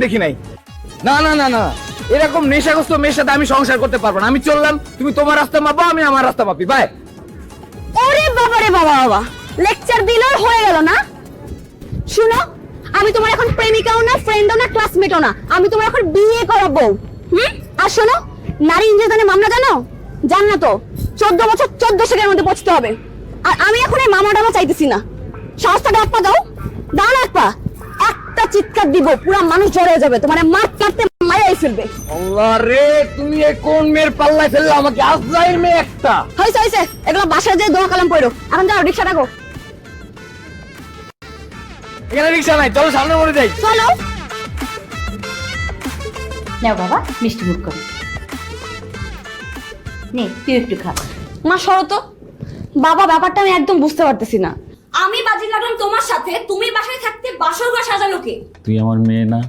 দেখি নাই। না না না না, এরকম নেশাগ্রস্ত মেয়ের সাথে আমি সংসার করতে পারবো না। আমি চললাম, তুমি তোমার রাস্তা মাপো, আমি আমার রাস্তা মাপি। বাই। ওরে বাবা রে বাবা বাবা, লেকচার দিল হয়ে গেল না? শুনো, আমি তোমার এখন প্রেমিকাও না, ফ্রেন্ডও না, ক্লাসমেটও না, আমি তোমার এখন বিয়ে করাবো। আর শোনো, নারী নির্যাতনের মামলা জানো? জান না তো, 14 বছর 14 সেকেন্ডের মধ্যে পৌঁছতে হবে। আর আমি এখন এই মামলা টামা চাইতেছি না। সাহসটা এক পা দাও, দাও না এক পা। একটা চিৎকার দিব, পুরা মানুষ জড়ে যাবে, তোমার মাঠ কাটতে মারাই ফেলবে। আল্লাহ রে, তুমি এ কোন মেয়ের পাল্লায় ফেললে আমাকে? আজরাইল মেয়ে একটা। হইছে হইছে, এগুলো বাসায় যেয়ে দোয়া কালাম পড়ো। এখন যাও, রিক্সা ডাকো। এখানে রিক্সা নাই, চলো সামনে মরে যাই। চলো। নাও বাবা, মিষ্টি মুখ করো। নে তুই একটু খা। মা সরো তো। বাবা, ব্যাপারটা আমি একদম বুঝতে পারতেছি না। আমি বাজি লাগলাম তোমার সাথে, তুমি বাসায় থাকতে বাসর ঘর সাজানো কে? তুই আমার মেয়ে না?